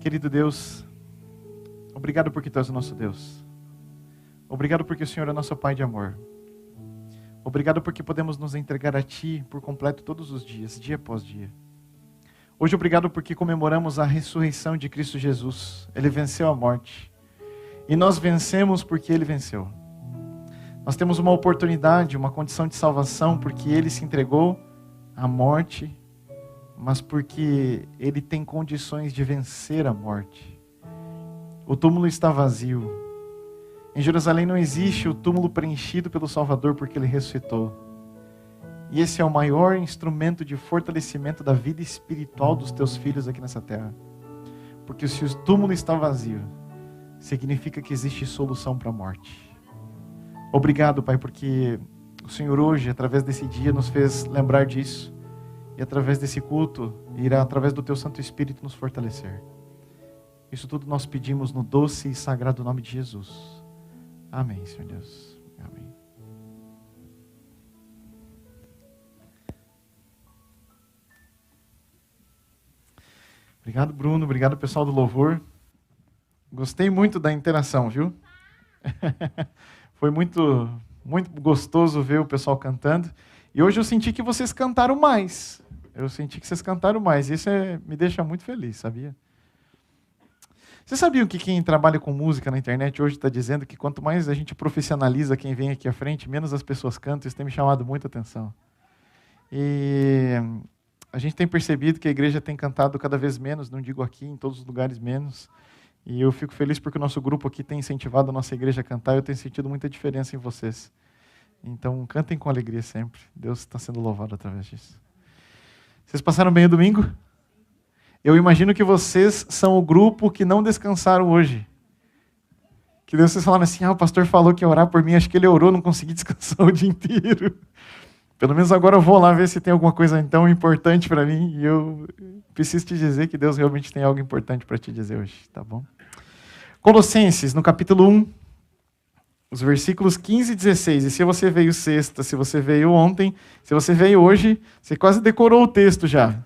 Querido Deus, obrigado porque Tu és o nosso Deus. Obrigado porque o Senhor é nosso Pai de amor. Obrigado porque podemos nos entregar a Ti por completo todos os dias, dia após dia. Hoje, obrigado porque comemoramos a ressurreição de Cristo Jesus. Ele venceu a morte. E nós vencemos porque Ele venceu. Nós temos uma oportunidade, uma condição de salvação, porque Ele se entregou à morte, mas porque Ele tem condições de vencer a morte. O túmulo está vazio. Em Jerusalém não existe o túmulo preenchido pelo Salvador, porque Ele ressuscitou. E esse é o maior instrumento de fortalecimento da vida espiritual dos teus filhos aqui nessa terra. Porque se o túmulo está vazio, significa que existe solução para a morte. Obrigado, Pai, porque o Senhor hoje, através desse dia, nos fez lembrar disso. E através desse culto, irá através do Teu Santo Espírito nos fortalecer. Isso tudo nós pedimos no doce e sagrado nome de Jesus. Amém, Senhor Deus. Amém. Obrigado, Bruno. Obrigado, pessoal do louvor. Gostei muito da interação, viu? Foi muito gostoso ver o pessoal cantando. E hoje eu senti que vocês cantaram mais. E isso me deixa muito feliz, sabia? Vocês sabiam que quem trabalha com música na internet hoje está dizendo que quanto mais a gente profissionaliza quem vem aqui à frente, menos as pessoas cantam? Isso tem me chamado muita atenção. E a gente tem percebido que a igreja tem cantado cada vez menos, não digo aqui, em todos os lugares menos. E eu fico feliz porque o nosso grupo aqui tem incentivado a nossa igreja a cantar e eu tenho sentido muita diferença em vocês. Então, cantem com alegria sempre. Deus está sendo louvado através disso. Vocês passaram bem o domingo? Eu imagino que vocês são o grupo que não descansaram hoje. Que Deus, vocês falaram assim, o pastor falou que ia orar por mim, acho que ele orou, não consegui descansar o dia inteiro. Pelo menos agora eu vou lá ver se tem alguma coisa então importante para mim. E eu preciso te dizer que Deus realmente tem algo importante para te dizer hoje, tá bom? Colossenses, no capítulo 1, os versículos 15 e 16. E se você veio sexta, se você veio ontem, se você veio hoje, você quase decorou o texto já.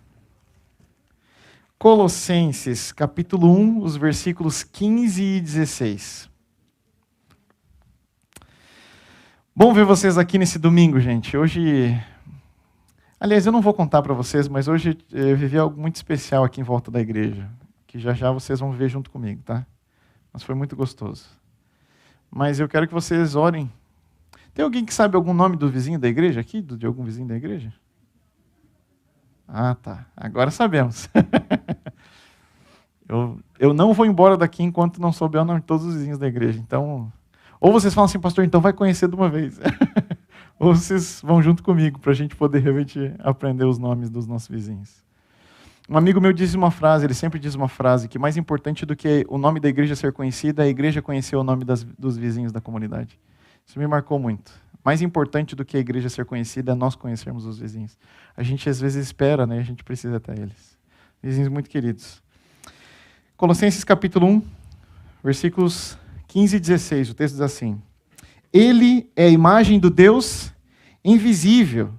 Colossenses, capítulo 1, os versículos 15 e 16. Bom ver vocês aqui nesse domingo, gente. Hoje, aliás, eu não vou contar para vocês, mas hoje eu vivi algo muito especial aqui em volta da igreja, que já já vocês vão ver junto comigo, tá? Mas foi muito gostoso. Mas eu quero que vocês orem. Tem alguém que sabe algum nome do vizinho da igreja aqui? De algum vizinho da igreja? Ah, tá. Agora sabemos. Eu não vou embora daqui enquanto não souber o nome de todos os vizinhos da igreja. Então, ou vocês falam assim, pastor, então vai conhecer de uma vez. Ou vocês vão junto comigo para a gente poder realmente aprender os nomes dos nossos vizinhos. Um amigo meu disse uma frase, ele sempre diz uma frase, que mais importante do que o nome da igreja ser conhecida, é a igreja conhecer o nome dos vizinhos da comunidade. Isso me marcou muito. Mais importante do que a igreja ser conhecida é nós conhecermos os vizinhos. A gente às vezes espera, né? A gente precisa até eles. Vizinhos muito queridos. Colossenses capítulo 1, versículos 15 e 16, o texto diz assim: Ele é a imagem do Deus invisível.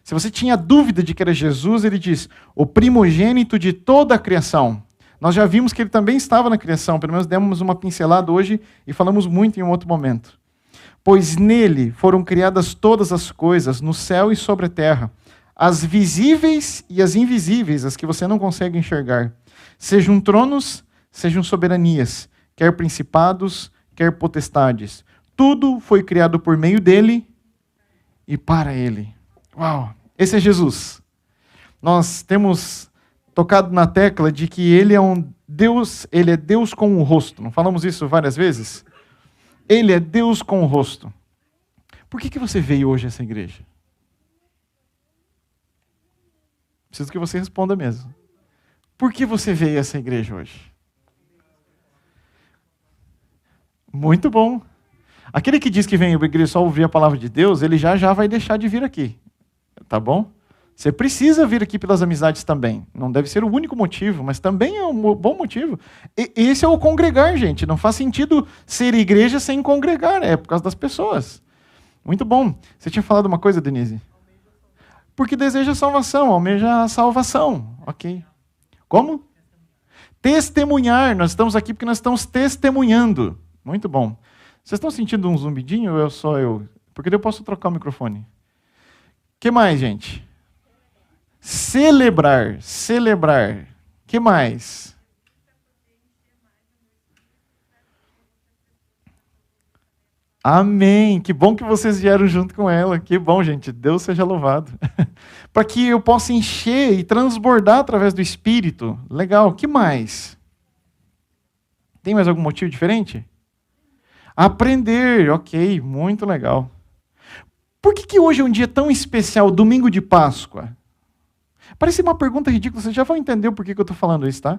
Se você tinha dúvida de que era Jesus, ele diz, o primogênito de toda a criação. Nós já vimos que ele também estava na criação, pelo menos demos uma pincelada hoje e falamos muito em um outro momento. Pois nele foram criadas todas as coisas, no céu e sobre a terra, as visíveis e as invisíveis, as que você não consegue enxergar. Sejam tronos, sejam soberanias, quer principados, quer potestades. Tudo foi criado por meio dele e para ele. Uau! Esse é Jesus. Nós temos tocado na tecla de que ele é um Deus, ele é Deus com o rosto. Não falamos isso várias vezes? Ele é Deus com o rosto. Por que você veio hoje a essa igreja? Preciso que você responda mesmo. Por que você veio a essa igreja hoje? Muito bom. Aquele que diz que vem à igreja só ouvir a palavra de Deus, ele já vai deixar de vir aqui. Tá bom? Você precisa vir aqui pelas amizades também. Não deve ser o único motivo, mas também é um bom motivo. Esse é o congregar, gente. Não faz sentido ser igreja sem congregar. É por causa das pessoas. Muito bom. Você tinha falado uma coisa, Denise? Porque deseja salvação, almeja a salvação. Ok. Como? Testemunhar, nós estamos aqui porque nós estamos testemunhando. Muito bom. Vocês estão sentindo um zumbidinho ou é só eu? Porque eu posso trocar o microfone. O que mais, gente? Celebrar. O que mais? Amém. Que bom que vocês vieram junto com ela. Que bom, gente. Deus seja louvado. Para que eu possa encher e transbordar através do Espírito. Legal. O que mais? Tem mais algum motivo diferente? Aprender. Ok, muito legal. Por que hoje é um dia tão especial, domingo de Páscoa? Parece uma pergunta ridícula. Vocês já vão entender o porquê que eu estou falando isso, tá?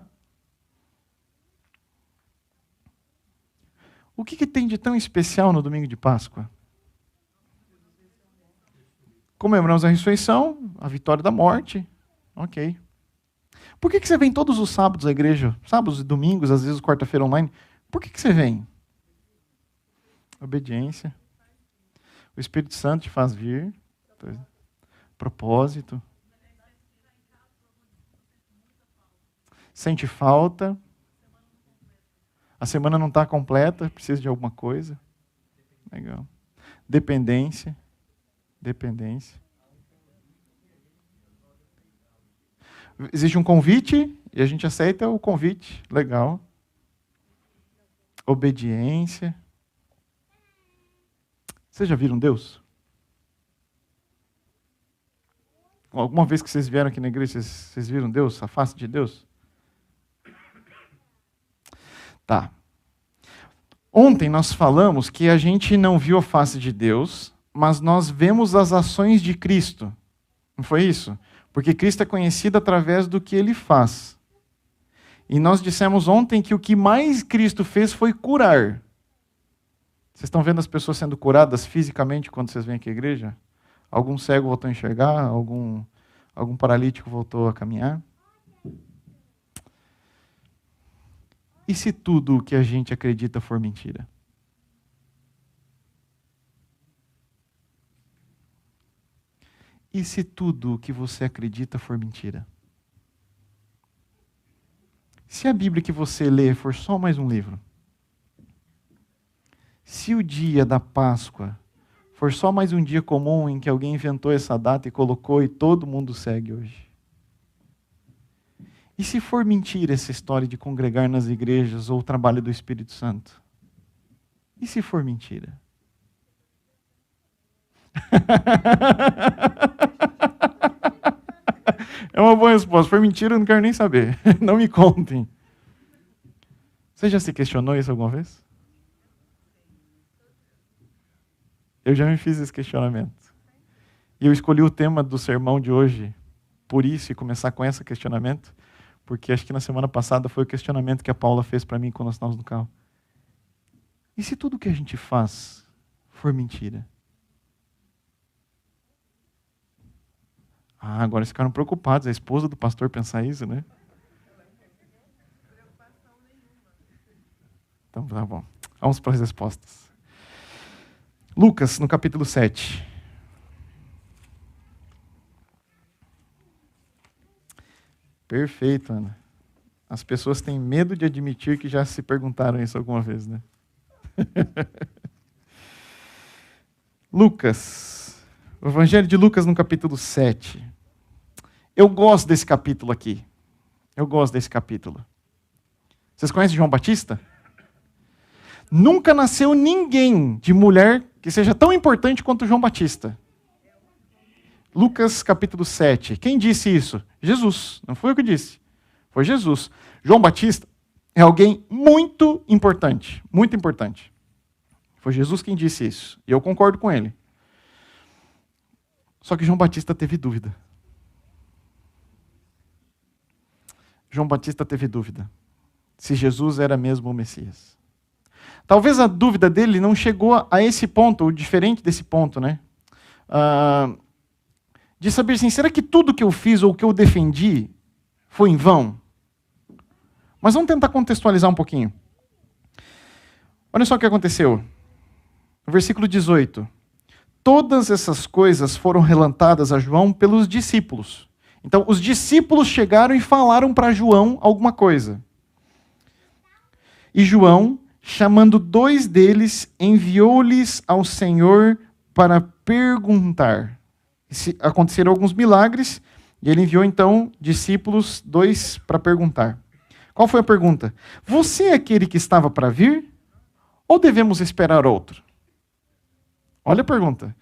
O que tem de tão especial no domingo de Páscoa? Comemoramos a ressurreição, a vitória da morte. Ok. Por que você vem todos os sábados à igreja? Sábados e domingos, às vezes quarta-feira online. Por que você vem? Obediência. O Espírito Santo te faz vir. Propósito. Sente falta. A semana não está completa, precisa de alguma coisa. Legal. Dependência. Existe um convite e a gente aceita o convite. Legal. Obediência. Vocês já viram Deus? Alguma vez que vocês vieram aqui na igreja, vocês viram Deus? A face de Deus? Tá. Ontem nós falamos que a gente não viu a face de Deus, mas nós vemos as ações de Cristo. Não foi isso? Porque Cristo é conhecido através do que Ele faz. E nós dissemos ontem que o que mais Cristo fez foi curar. Vocês estão vendo as pessoas sendo curadas fisicamente quando vocês vêm aqui à igreja? Algum cego voltou a enxergar? Algum paralítico voltou a caminhar? E se tudo o que a gente acredita for mentira? E se tudo o que você acredita for mentira? Se a Bíblia que você lê for só mais um livro? Se o dia da Páscoa for só mais um dia comum em que alguém inventou essa data e colocou e todo mundo segue hoje? E se for mentira essa história de congregar nas igrejas ou o trabalho do Espírito Santo? E se for mentira? É uma boa resposta. Se for mentira, eu não quero nem saber. Não me contem. Você já se questionou isso alguma vez? Eu já me fiz esse questionamento. E eu escolhi o tema do sermão de hoje por isso e começar com esse questionamento. Porque acho que na semana passada foi o questionamento que a Paula fez para mim quando nós estávamos no carro. E se tudo que a gente faz for mentira? Ah, agora eles ficaram preocupados. A esposa do pastor pensar isso, né? Então, tá bom. Vamos para as respostas. Lucas, no capítulo 7. Perfeito, Ana. As pessoas têm medo de admitir que já se perguntaram isso alguma vez, né? Lucas. O Evangelho de Lucas no capítulo 7. Eu gosto desse capítulo aqui. Vocês conhecem João Batista? Nunca nasceu ninguém de mulher que seja tão importante quanto João Batista. Lucas capítulo 7. Quem disse isso? Jesus. Não foi eu que disse. Foi Jesus. João Batista é alguém muito importante. Muito importante. Foi Jesus quem disse isso. E eu concordo com ele. Só que João Batista teve dúvida. João Batista teve dúvida. Se Jesus era mesmo o Messias. Talvez a dúvida dele não chegou a esse ponto, ou diferente desse ponto, né? De saber assim, será que tudo que eu fiz ou que eu defendi foi em vão? Mas vamos tentar contextualizar um pouquinho. Olha só o que aconteceu. No versículo 18. Todas essas coisas foram relatadas a João pelos discípulos. Então, os discípulos chegaram e falaram para João alguma coisa. E João, chamando 2 deles, enviou-lhes ao Senhor para perguntar. Aconteceram alguns milagres, e ele enviou então discípulos, 2, para perguntar. Qual foi a pergunta? Você é aquele que estava para vir? Ou devemos esperar outro? Olha a pergunta.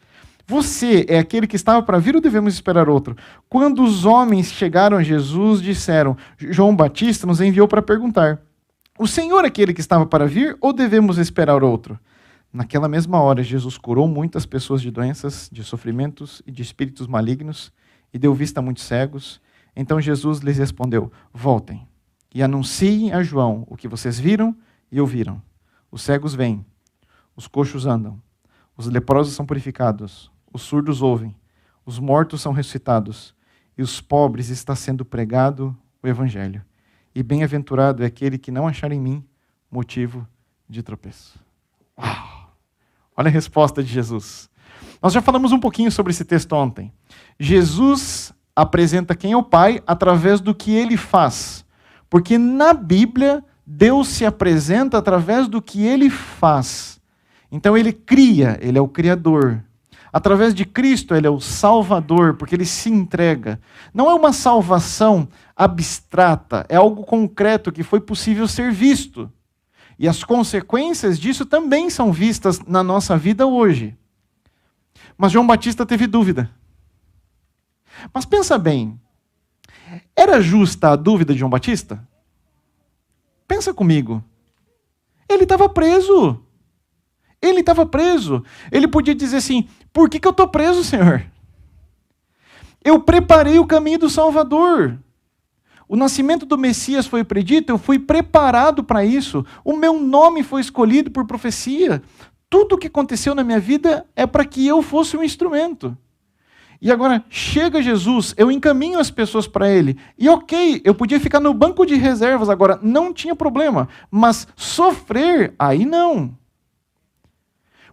Você é aquele que estava para vir ou devemos esperar outro? Quando os homens chegaram a Jesus, disseram, João Batista nos enviou para perguntar, o Senhor é aquele que estava para vir ou devemos esperar outro? Naquela mesma hora, Jesus curou muitas pessoas de doenças, de sofrimentos e de espíritos malignos e deu vista a muitos cegos. Então Jesus lhes respondeu, voltem e anunciem a João o que vocês viram e ouviram. Os cegos vêm, os coxos andam, os leprosos são purificados, os surdos ouvem, os mortos são ressuscitados, e os pobres está sendo pregado o evangelho. E bem-aventurado é aquele que não achar em mim motivo de tropeço. Uau! Olha a resposta de Jesus. Nós já falamos um pouquinho sobre esse texto ontem. Jesus apresenta quem é o Pai através do que ele faz. Porque na Bíblia, Deus se apresenta através do que ele faz. Então ele cria, ele é o Criador. Através de Cristo, ele é o Salvador, porque ele se entrega. Não é uma salvação abstrata, é algo concreto que foi possível ser visto. E as consequências disso também são vistas na nossa vida hoje. Mas João Batista teve dúvida. Mas pensa bem, era justa a dúvida de João Batista? Pensa comigo. Ele estava preso. Ele estava preso. Ele podia dizer assim, por que eu estou preso, Senhor? Eu preparei o caminho do Salvador. O nascimento do Messias foi predito, eu fui preparado para isso. O meu nome foi escolhido por profecia. Tudo o que aconteceu na minha vida é para que eu fosse um instrumento. E agora, chega Jesus, eu encaminho as pessoas para ele. E ok, eu podia ficar no banco de reservas agora, não tinha problema. Mas sofrer, aí não.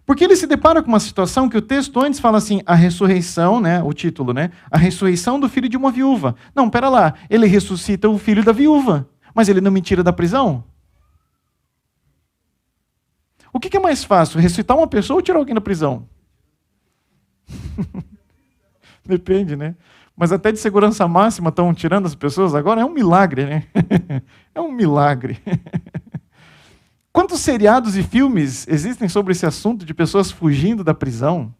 Porque ele se depara com uma situação que o texto antes fala assim, a ressurreição, né, o título, né? A ressurreição do filho de uma viúva. Não, pera lá, ele ressuscita o filho da viúva, mas ele não me tira da prisão? O que é mais fácil, ressuscitar uma pessoa ou tirar alguém da prisão? Depende, né? Mas até de segurança máxima estão tirando as pessoas agora, é um milagre, né? É um milagre. Quantos seriados e filmes existem sobre esse assunto de pessoas fugindo da prisão?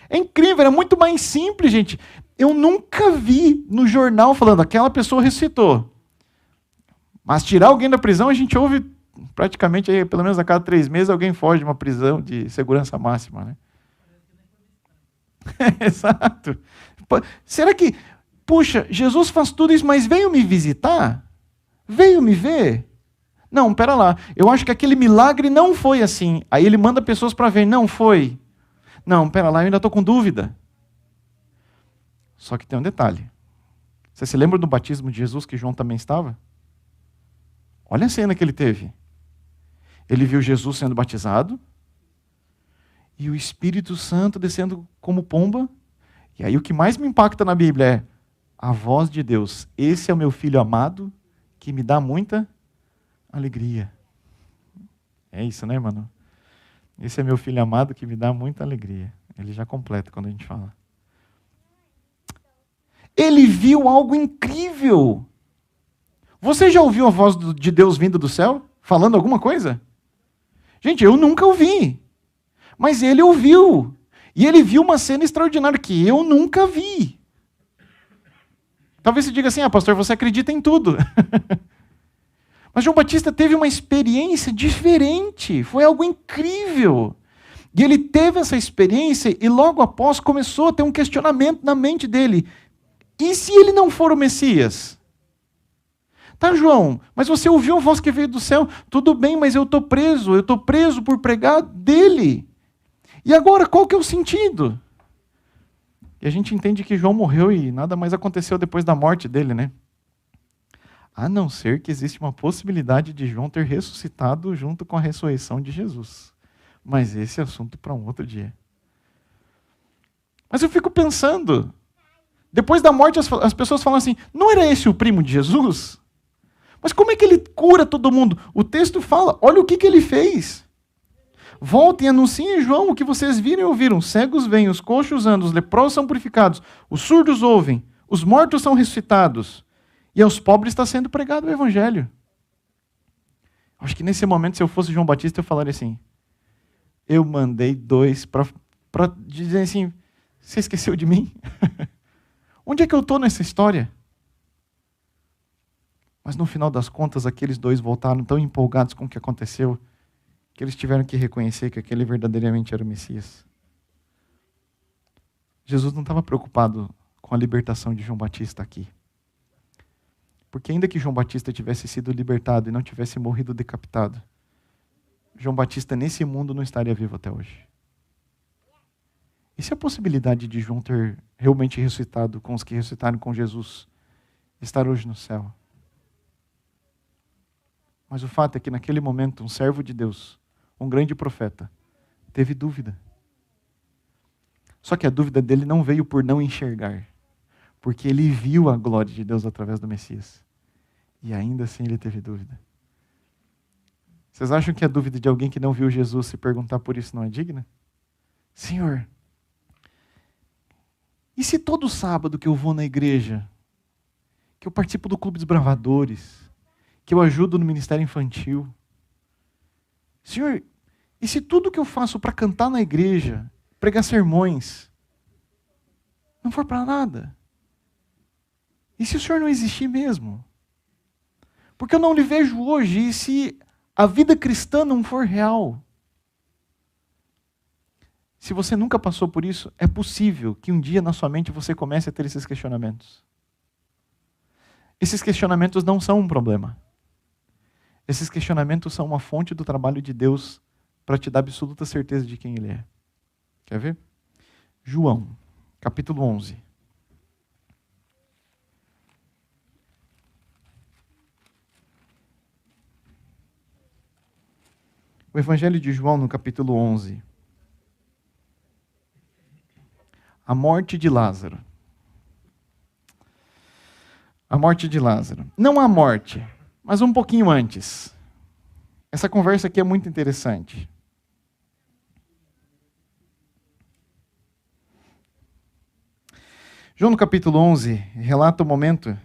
É incrível, é muito mais simples, gente. Eu nunca vi no jornal falando, aquela pessoa ressuscitou. Mas tirar alguém da prisão, a gente ouve praticamente, aí, pelo menos a cada 3 meses, alguém foge de uma prisão de segurança máxima, né? Exato. Será que, puxa, Jesus faz tudo isso, mas veio me visitar? Veio me ver? Não, pera lá, eu acho que aquele milagre não foi assim. Aí ele manda pessoas para ver, não foi. Não, pera lá, eu ainda estou com dúvida. Só que tem um detalhe. Você se lembra do batismo de Jesus que João também estava? Olha a cena que ele teve. Ele viu Jesus sendo batizado e o Espírito Santo descendo como pomba. E aí o que mais me impacta na Bíblia é a voz de Deus. Esse é o meu filho amado que me dá muita alegria. É isso, né, mano? Esse é meu filho amado que me dá muita alegria. Ele já completa quando a gente fala. Ele viu algo incrível. Você já ouviu a voz de Deus vindo do céu? Falando alguma coisa? Gente, eu nunca ouvi. Mas ele ouviu. E ele viu uma cena extraordinária que eu nunca vi. Talvez você diga assim, pastor, você acredita em tudo. Mas João Batista teve uma experiência diferente, foi algo incrível. E ele teve essa experiência e logo após começou a ter um questionamento na mente dele. E se ele não for o Messias? Tá, João, mas você ouviu a voz que veio do céu? Tudo bem, mas eu estou preso por pregar dele. E agora, qual que é o sentido? E a gente entende que João morreu e nada mais aconteceu depois da morte dele, né? A não ser que existe uma possibilidade de João ter ressuscitado junto com a ressurreição de Jesus. Mas esse é assunto para um outro dia. Mas eu fico pensando, depois da morte as pessoas falam assim, não era esse o primo de Jesus? Mas como é que ele cura todo mundo? O texto fala, olha o que ele fez. Voltem e anunciem em João o que vocês viram e ouviram. Os cegos vêm, os coxos andam, os leprosos são purificados, os surdos ouvem, os mortos são ressuscitados. E aos pobres está sendo pregado o evangelho. Acho que nesse momento, se eu fosse João Batista, eu falaria assim, eu mandei 2 para dizer assim, você esqueceu de mim? Onde é que eu estou nessa história? Mas no final das contas, aqueles 2 voltaram tão empolgados com o que aconteceu, que eles tiveram que reconhecer que aquele verdadeiramente era o Messias. Jesus não estava preocupado com a libertação de João Batista aqui. Porque ainda que João Batista tivesse sido libertado e não tivesse morrido decapitado, João Batista nesse mundo não estaria vivo até hoje. E se a possibilidade de João ter realmente ressuscitado com os que ressuscitaram com Jesus, estar hoje no céu? Mas o fato é que naquele momento, um servo de Deus, um grande profeta, teve dúvida. Só que a dúvida dele não veio por não enxergar, porque ele viu a glória de Deus através do Messias. E ainda assim ele teve dúvida. Vocês acham que a dúvida de alguém que não viu Jesus se perguntar por isso não é digna? Senhor, e se todo sábado que eu vou na igreja, que eu participo do Clube dos Bravadores, que eu ajudo no ministério infantil, Senhor, e se tudo que eu faço para cantar na igreja, pregar sermões, não for para nada? E se o Senhor não existir mesmo? Porque eu não lhe vejo hoje, e se a vida cristã não for real? Se você nunca passou por isso, é possível que um dia na sua mente você comece a ter esses questionamentos. Esses questionamentos não são um problema. Esses questionamentos são uma fonte do trabalho de Deus para te dar absoluta certeza de quem Ele é. Quer ver? João, capítulo 11. O Evangelho de João, no capítulo 11. A morte de Lázaro. A morte de Lázaro. Não a morte, mas um pouquinho antes. Essa conversa aqui é muito interessante. João, no capítulo 11, relata o momento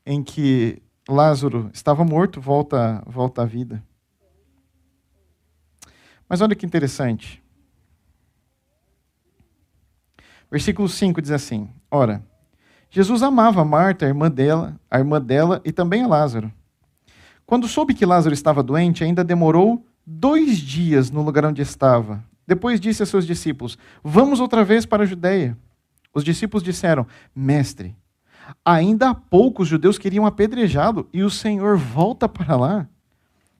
em que Lázaro estava morto, volta à vida. Mas olha que interessante. Versículo 5 diz assim, ora, Jesus amava Marta, a irmã dela e também a Lázaro. Quando soube que Lázaro estava doente, ainda demorou 2 dias no lugar onde estava. Depois disse a seus discípulos, vamos outra vez para a Judeia. Os discípulos disseram, mestre, ainda há pouco os judeus queriam apedrejá-lo e o Senhor volta para lá?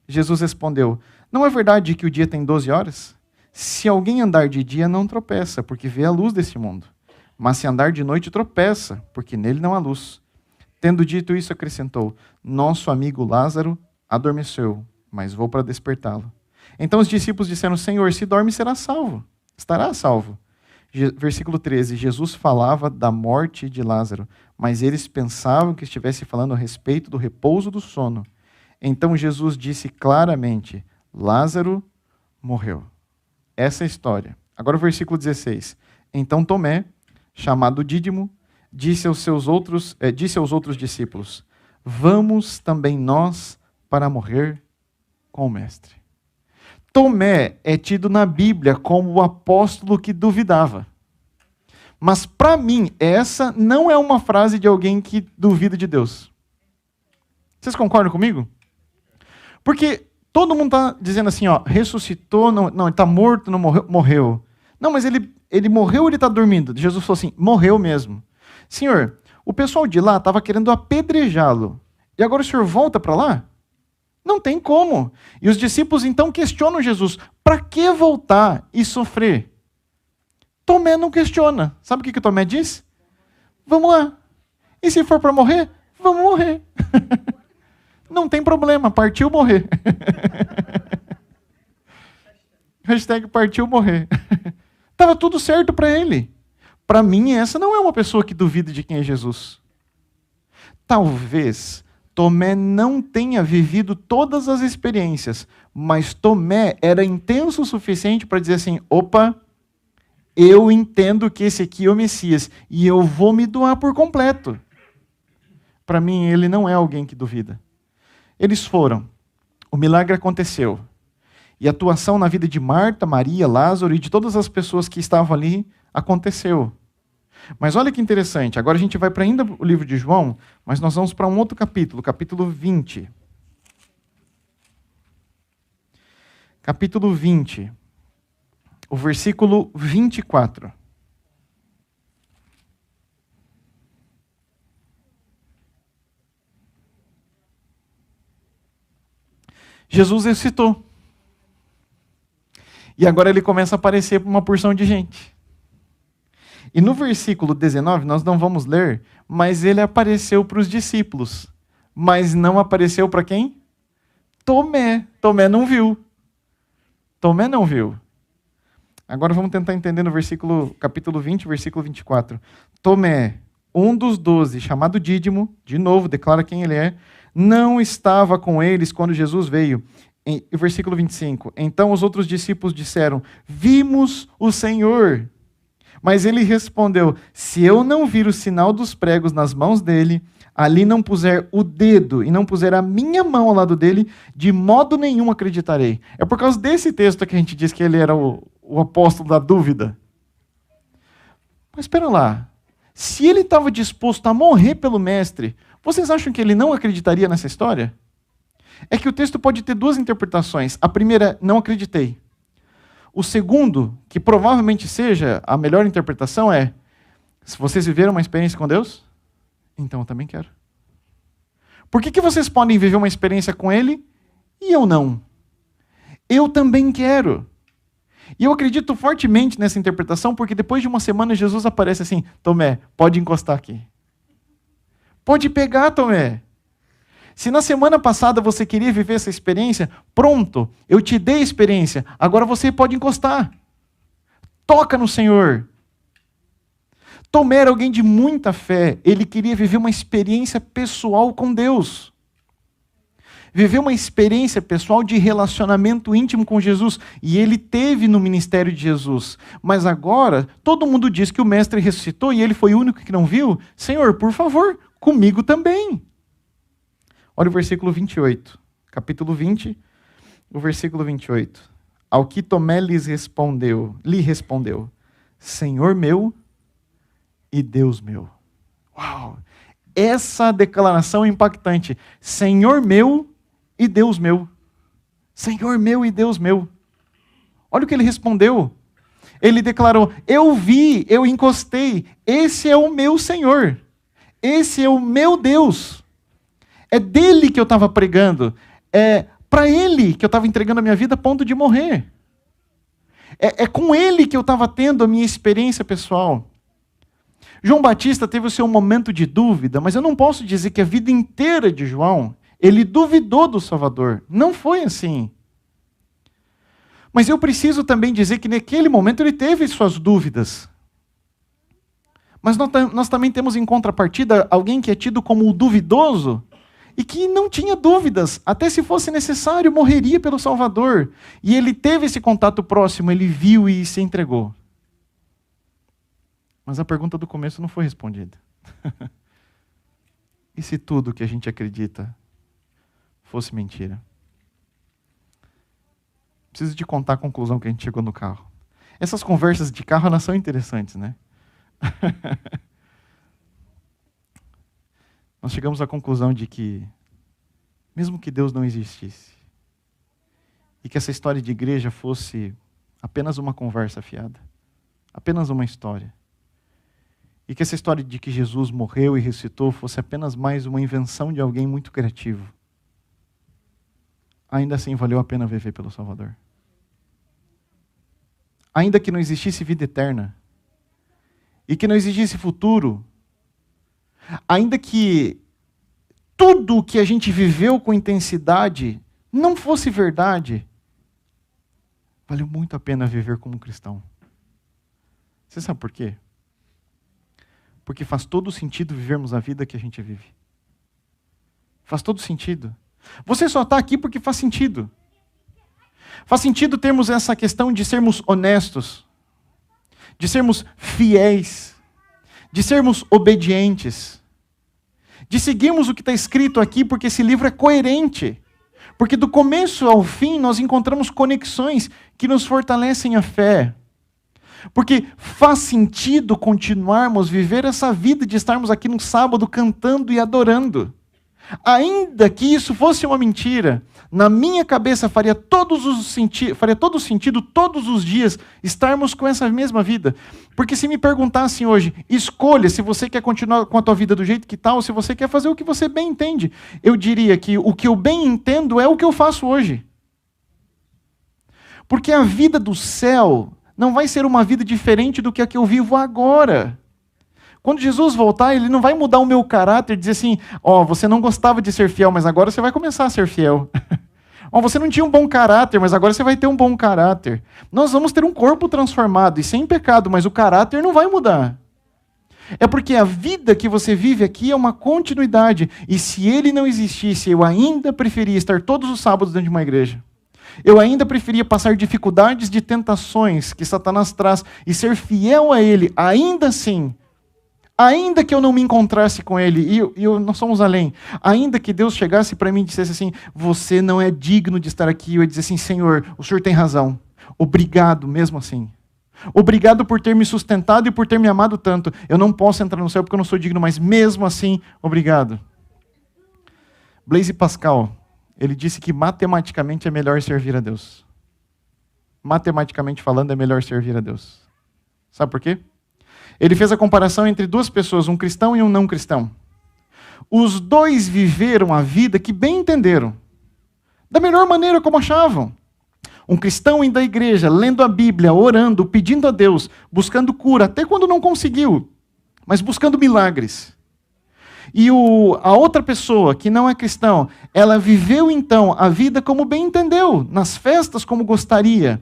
Jesus respondeu, não é verdade que o dia tem 12 horas? Se alguém andar de dia, não tropeça, porque vê a luz deste mundo. Mas se andar de noite, tropeça, porque nele não há luz. Tendo dito isso, acrescentou, nosso amigo Lázaro adormeceu, mas vou para despertá-lo. Então os discípulos disseram, Senhor, se dorme, será salvo. Estará salvo. Versículo 13, Jesus falava da morte de Lázaro, mas eles pensavam que estivesse falando a respeito do repouso do sono. Então Jesus disse claramente, Lázaro morreu. Essa é a história. Agora o versículo 16. Então Tomé, chamado Dídimo, disse aos outros discípulos, vamos também nós para morrer com o Mestre. Tomé é tido na Bíblia como o apóstolo que duvidava. Mas para mim, essa não é uma frase de alguém que duvida de Deus. Vocês concordam comigo? Porque todo mundo está dizendo assim, ó, ressuscitou, não, ele está morto, não morreu. Não, mas ele morreu ou ele está dormindo? Jesus falou assim, morreu mesmo. Senhor, o pessoal de lá estava querendo apedrejá-lo. E agora o Senhor volta para lá? Não tem como. E os discípulos então questionam Jesus, para que voltar e sofrer? Tomé não questiona. Sabe o que Tomé diz? Vamos lá. E se for para morrer? Vamos morrer. Não tem problema, partiu morrer. Hashtag partiu morrer. Estava tudo certo para ele. Para mim, essa não é uma pessoa que duvida de quem é Jesus. Talvez Tomé não tenha vivido todas as experiências, mas Tomé era intenso o suficiente para dizer assim, opa, eu entendo que esse aqui é o Messias, e eu vou me doar por completo. Para mim, ele não é alguém que duvida. Eles foram, o milagre aconteceu, e a atuação na vida de Marta, Maria, Lázaro e de todas as pessoas que estavam ali aconteceu. Mas olha que interessante, agora a gente vai para ainda o livro de João, mas nós vamos para um outro capítulo, capítulo 20. Capítulo 20, o versículo 24. Jesus ressuscitou. E agora ele começa a aparecer para uma porção de gente. E no versículo 19, nós não vamos ler, mas ele apareceu para os discípulos. Mas não apareceu para quem? Tomé. Tomé não viu. Tomé não viu. Agora vamos tentar entender no capítulo 20, versículo 24. Tomé, um dos 12, chamado Dídimo, de novo, declara quem ele é, não estava com eles quando Jesus veio. Versículo 25. Então os outros discípulos disseram, vimos o Senhor. Mas ele respondeu, se eu não vir o sinal dos pregos nas mãos dele, ali não puser o dedo e não puser a minha mão ao lado dele, de modo nenhum acreditarei. É por causa desse texto que a gente diz que ele era o apóstolo da dúvida. Mas espera lá, se ele estava disposto a morrer pelo mestre, vocês acham que ele não acreditaria nessa história? É que o texto pode ter duas interpretações. A primeira, não acreditei. O segundo, que provavelmente seja a melhor interpretação, é: se vocês viveram uma experiência com Deus, então eu também quero. Por que vocês podem viver uma experiência com Ele e eu não? Eu também quero. E eu acredito fortemente nessa interpretação, porque depois de uma semana Jesus aparece assim: Tomé, pode encostar aqui. Pode pegar, Tomé. Se na semana passada você queria viver essa experiência, pronto, eu te dei a experiência, agora você pode encostar. Toca no Senhor. Tomé era alguém de muita fé, ele queria viver uma experiência pessoal com Deus. Viver uma experiência pessoal de relacionamento íntimo com Jesus. E ele teve no ministério de Jesus. Mas agora, todo mundo diz que o mestre ressuscitou e ele foi o único que não viu. Senhor, por favor, comigo também. Olha o versículo 28, capítulo 20, o versículo 28. Ao que Tomé lhe respondeu, Senhor meu e Deus meu. Uau! Essa declaração é impactante. Senhor meu e Deus meu. Senhor meu e Deus meu. Olha o que ele respondeu. Ele declarou, eu vi, eu encostei, esse é o meu Senhor. Esse é o meu Deus. É dele que eu estava pregando. É para ele que eu estava entregando a minha vida a ponto de morrer. É com ele que eu estava tendo a minha experiência pessoal. João Batista teve o seu momento de dúvida, mas eu não posso dizer que a vida inteira de João, ele duvidou do Salvador. Não foi assim. Mas eu preciso também dizer que naquele momento ele teve suas dúvidas. Mas nós também temos em contrapartida alguém que é tido como o duvidoso, e que não tinha dúvidas, até se fosse necessário, morreria pelo Salvador. E ele teve esse contato próximo, ele viu e se entregou. Mas a pergunta do começo não foi respondida. E se tudo que a gente acredita fosse mentira? Preciso te contar a conclusão que a gente chegou no carro. Essas conversas de carro, elas são interessantes, né? Nós chegamos à conclusão de que, mesmo que Deus não existisse, e que essa história de igreja fosse apenas uma conversa fiada, apenas uma história, e que essa história de que Jesus morreu e ressuscitou fosse apenas mais uma invenção de alguém muito criativo, ainda assim valeu a pena viver pelo Salvador. Ainda que não existisse vida eterna, e que não existisse futuro, ainda que tudo o que a gente viveu com intensidade não fosse verdade, valeu muito a pena viver como cristão. Você sabe por quê? Porque faz todo sentido vivermos a vida que a gente vive. Faz todo sentido. Você só está aqui porque faz sentido. Faz sentido termos essa questão de sermos honestos, de sermos fiéis, de sermos obedientes, de seguirmos o que está escrito aqui, porque esse livro é coerente. Porque do começo ao fim nós encontramos conexões que nos fortalecem a fé. Porque faz sentido continuarmos viver essa vida de estarmos aqui no sábado cantando e adorando. Ainda que isso fosse uma mentira, na minha cabeça faria todo sentido todos os dias estarmos com essa mesma vida. Porque se me perguntassem hoje, escolha se você quer continuar com a tua vida do jeito que está ou se você quer fazer o que você bem entende. Eu diria que o que eu bem entendo é o que eu faço hoje. Porque a vida do céu não vai ser uma vida diferente do que a que eu vivo agora. Quando Jesus voltar, Ele não vai mudar o meu caráter, dizer assim, você não gostava de ser fiel, mas agora você vai começar a ser fiel. Você não tinha um bom caráter, mas agora você vai ter um bom caráter. Nós vamos ter um corpo transformado e sem pecado, mas o caráter não vai mudar. É porque a vida que você vive aqui é uma continuidade. E se Ele não existisse, eu ainda preferia estar todos os sábados dentro de uma igreja. Eu ainda preferia passar dificuldades de tentações que Satanás traz e ser fiel a Ele, ainda assim. Ainda que eu não me encontrasse com Ele, e nós somos além, ainda que Deus chegasse para mim e dissesse assim, você não é digno de estar aqui, eu ia dizer assim, Senhor, o Senhor tem razão, obrigado mesmo assim. Obrigado por ter me sustentado e por ter me amado tanto. Eu não posso entrar no céu porque eu não sou digno, mas mesmo assim, obrigado. Blaise Pascal, ele disse que matematicamente é melhor servir a Deus. Matematicamente falando, é melhor servir a Deus. Sabe por quê? Ele fez a comparação entre duas pessoas, um cristão e um não cristão. Os dois viveram a vida que bem entenderam, da melhor maneira como achavam. Um cristão indo à igreja, lendo a Bíblia, orando, pedindo a Deus, buscando cura, até quando não conseguiu, mas buscando milagres. E a outra pessoa, que não é cristão, ela viveu então a vida como bem entendeu, nas festas como gostaria,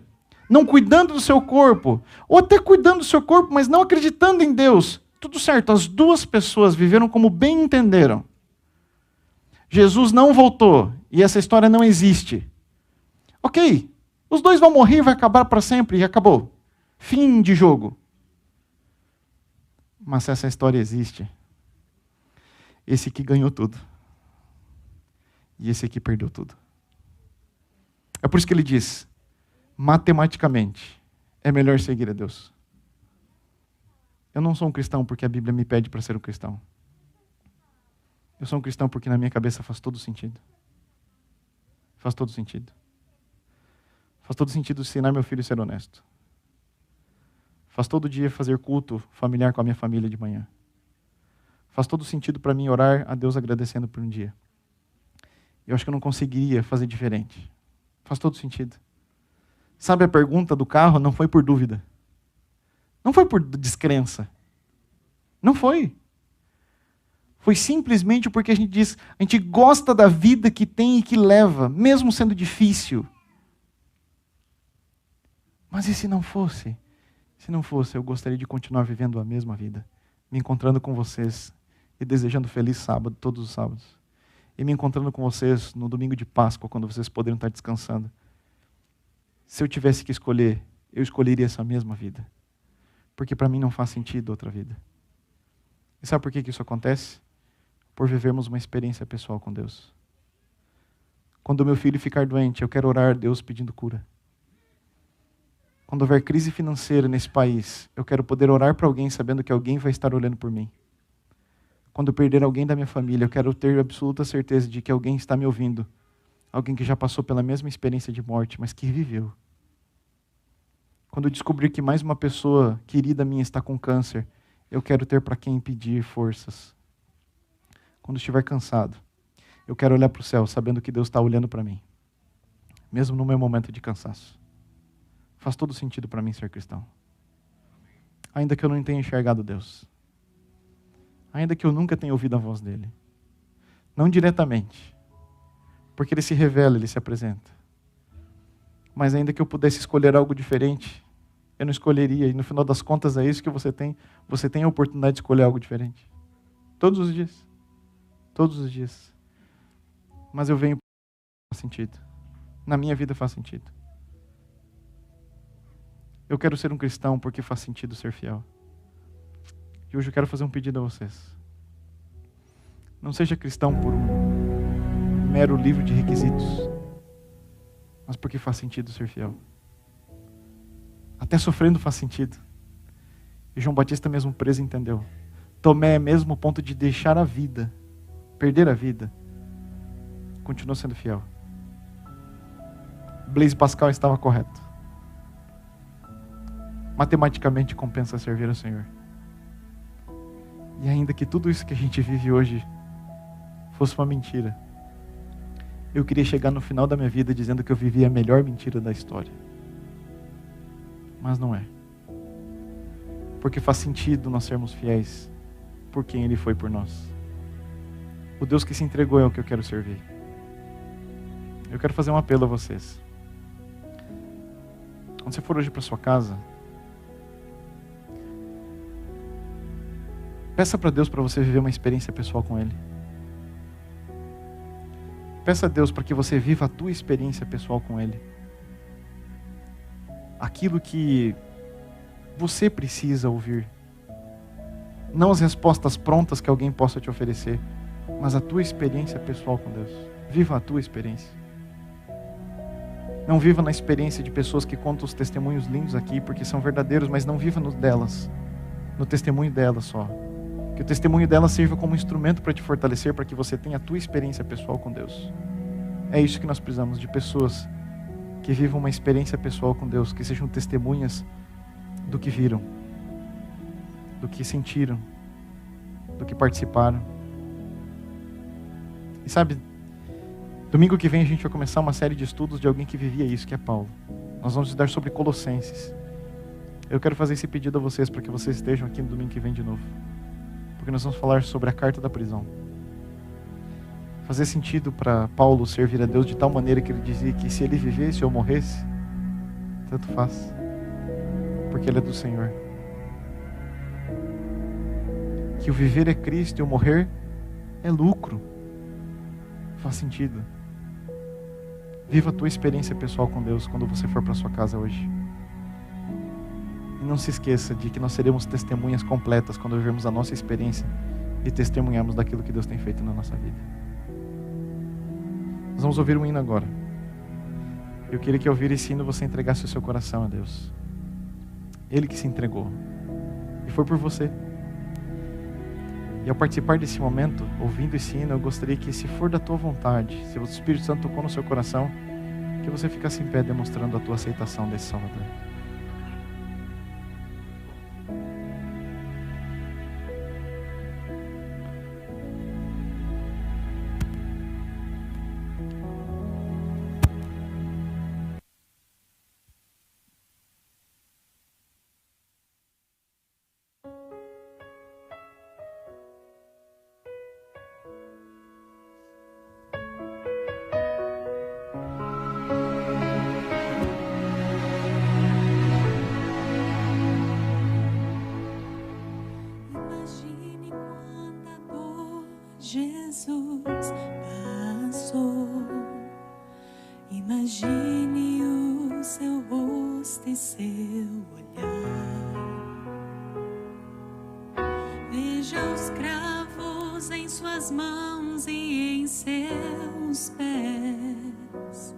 não cuidando do seu corpo, ou até cuidando do seu corpo, mas não acreditando em Deus. Tudo certo, as duas pessoas viveram como bem entenderam. Jesus não voltou, e essa história não existe. Ok, os dois vão morrer, vai acabar para sempre, e acabou. Fim de jogo. Mas essa história existe. Esse aqui ganhou tudo. E esse aqui perdeu tudo. É por isso que ele diz, matematicamente, é melhor seguir a Deus. Eu não sou um cristão porque a Bíblia me pede para ser um cristão. Eu sou um cristão porque na minha cabeça faz todo sentido. Faz todo sentido. Faz todo sentido ensinar meu filho a ser honesto. Faz todo dia fazer culto familiar com a minha família de manhã. Faz todo sentido para mim orar a Deus agradecendo por um dia. Eu acho que eu não conseguiria fazer diferente. Faz todo sentido. Sabe, a pergunta do carro não foi por dúvida. Não foi por descrença. Não foi. Foi simplesmente porque a gente gosta da vida que tem e que leva, mesmo sendo difícil. Mas e se não fosse? Se não fosse, eu gostaria de continuar vivendo a mesma vida. Me encontrando com vocês e desejando feliz sábado, todos os sábados. E me encontrando com vocês no domingo de Páscoa, quando vocês poderiam estar descansando. Se eu tivesse que escolher, eu escolheria essa mesma vida. Porque para mim não faz sentido outra vida. E sabe por que isso acontece? Por vivermos uma experiência pessoal com Deus. Quando meu filho ficar doente, eu quero orar a Deus pedindo cura. Quando houver crise financeira nesse país, eu quero poder orar para alguém sabendo que alguém vai estar olhando por mim. Quando eu perder alguém da minha família, eu quero ter absoluta certeza de que alguém está me ouvindo. Alguém que já passou pela mesma experiência de morte, mas que viveu. Quando eu descobrir que mais uma pessoa querida minha está com câncer, eu quero ter para quem pedir forças. Quando estiver cansado, eu quero olhar para o céu sabendo que Deus está olhando para mim. Mesmo no meu momento de cansaço. Faz todo sentido para mim ser cristão. Ainda que eu não tenha enxergado Deus. Ainda que eu nunca tenha ouvido a voz dele. Não diretamente. Porque ele se revela, ele se apresenta. Mas ainda que eu pudesse escolher algo diferente, eu não escolheria. E no final das contas é isso que você tem. Você tem a oportunidade de escolher algo diferente. Todos os dias. Todos os dias. Mas eu venho porque faz sentido. Na minha vida faz sentido. Eu quero ser um cristão porque faz sentido ser fiel. E hoje eu quero fazer um pedido a vocês. Não seja cristão por um mero livro de requisitos, mas porque faz sentido ser fiel. Até sofrendo faz sentido. E João Batista mesmo preso entendeu. Tomé é mesmo o ponto de deixar a vida, perder a vida, continuou sendo fiel. Blaise Pascal estava correto. Matematicamente compensa servir ao Senhor. E ainda que tudo isso que a gente vive hoje fosse uma mentira, eu queria chegar no final da minha vida dizendo que eu vivi a melhor mentira da história. Mas não é. Porque faz sentido nós sermos fiéis por quem Ele foi por nós. O Deus que se entregou é o que eu quero servir. Eu quero fazer um apelo a vocês. Quando você for hoje para sua casa, peça para Deus para você viver uma experiência pessoal com Ele. Peça a Deus para que você viva a tua experiência pessoal com Ele. Aquilo que você precisa ouvir. Não as respostas prontas que alguém possa te oferecer, mas a tua experiência pessoal com Deus. Viva a tua experiência. Não viva na experiência de pessoas que contam os testemunhos lindos aqui, porque são verdadeiros, mas não viva no delas, no testemunho delas só. Que o testemunho delas sirva como instrumento para te fortalecer, para que você tenha a tua experiência pessoal com Deus. É isso que nós precisamos, de pessoas que vivam uma experiência pessoal com Deus, que sejam testemunhas do que viram, do que sentiram, do que participaram. E sabe, domingo que vem a gente vai começar uma série de estudos de alguém que vivia isso, que é Paulo. Nós vamos estudar sobre Colossenses. Eu quero fazer esse pedido a vocês, para que vocês estejam aqui no domingo que vem de novo. Porque nós vamos falar sobre a carta da prisão. Fazer sentido para Paulo servir a Deus de tal maneira que ele dizia que se ele vivesse ou morresse, tanto faz, porque ele é do Senhor. Que o viver é Cristo e o morrer é lucro. Faz sentido. Viva a tua experiência pessoal com Deus quando você for para sua casa hoje. E não se esqueça de que nós seremos testemunhas completas quando vivermos a nossa experiência e testemunharmos daquilo que Deus tem feito na nossa vida. Nós vamos ouvir um hino agora. Eu queria que ao ouvir esse hino você entregasse o seu coração a Deus. Ele que se entregou. E foi por você. E ao participar desse momento, ouvindo esse hino, eu gostaria que, se for da tua vontade, se o Espírito Santo tocou no seu coração, que você ficasse em pé demonstrando a tua aceitação desse Salvador. Jesus passou. Imagine o seu rosto e seu olhar. Veja os cravos em suas mãos e em seus pés.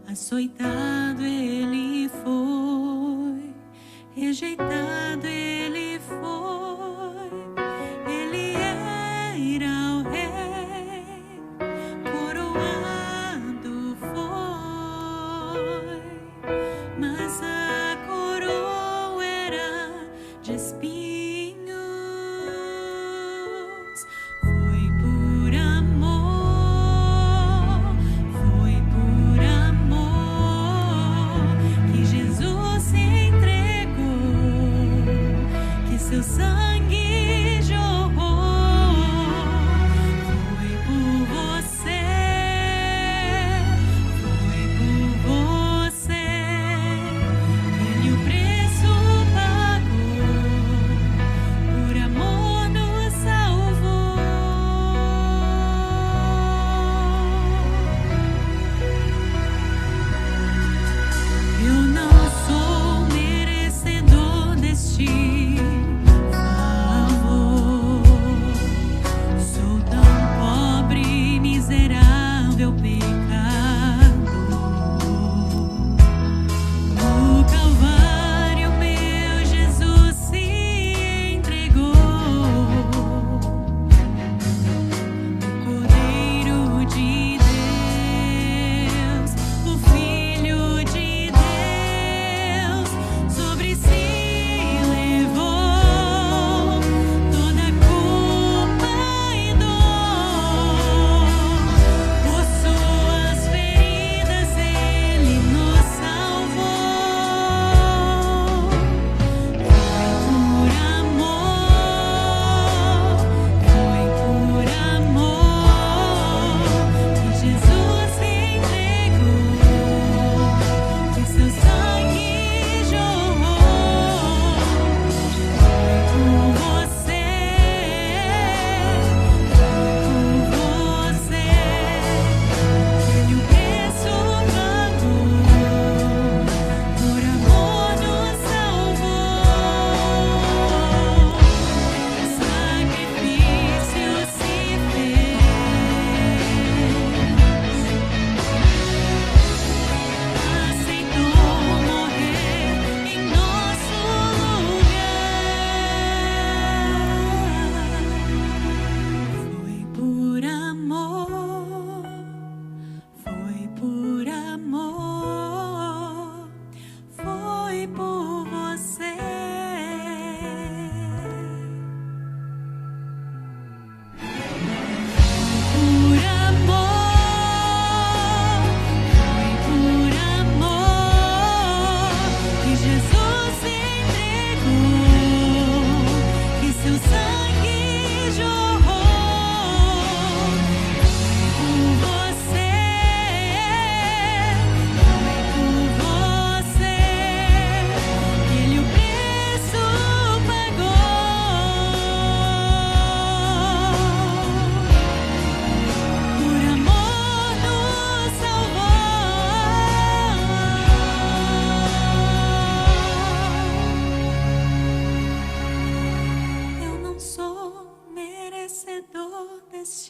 Açoitado ele foi, rejeitado ele foi.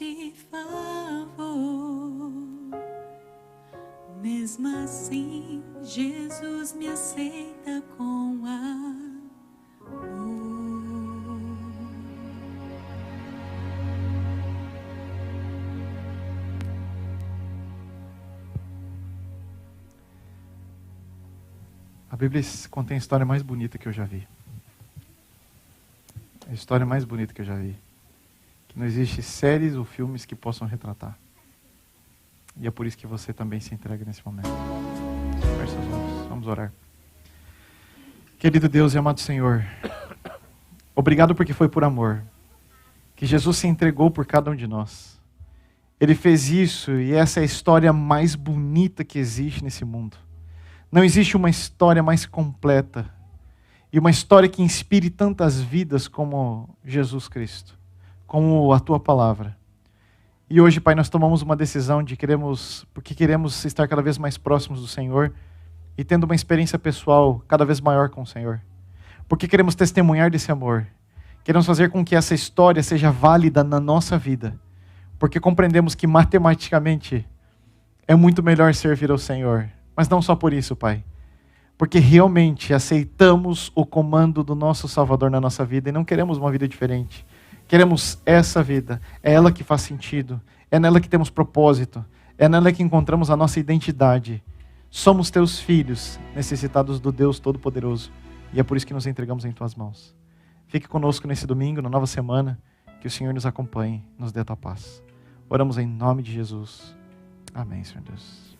desse favor. Mesmo assim, Jesus me aceita com amor. A Bíblia contém a história mais bonita que eu já vi. A história mais bonita que eu já vi. Que não existe séries ou filmes que possam retratar. E é por isso que você também se entrega nesse momento. Feche seus olhos, vamos orar. Querido Deus e amado Senhor, obrigado porque foi por amor que Jesus se entregou por cada um de nós. Ele fez isso e essa é a história mais bonita que existe nesse mundo. Não existe uma história mais completa e uma história que inspire tantas vidas como Jesus Cristo, como a Tua Palavra. E hoje, Pai, nós tomamos uma decisão porque queremos estar cada vez mais próximos do Senhor e tendo uma experiência pessoal cada vez maior com o Senhor. Porque queremos testemunhar desse amor. Queremos fazer com que essa história seja válida na nossa vida. Porque compreendemos que matematicamente é muito melhor servir ao Senhor. Mas não só por isso, Pai. Porque realmente aceitamos o comando do nosso Salvador na nossa vida e não queremos uma vida diferente. Queremos essa vida. É ela que faz sentido. É nela que temos propósito. É nela que encontramos a nossa identidade. Somos teus filhos, necessitados do Deus Todo-Poderoso. E é por isso que nos entregamos em tuas mãos. Fique conosco nesse domingo, na nova semana. Que o Senhor nos acompanhe, nos dê a tua paz. Oramos em nome de Jesus. Amém, Senhor Deus.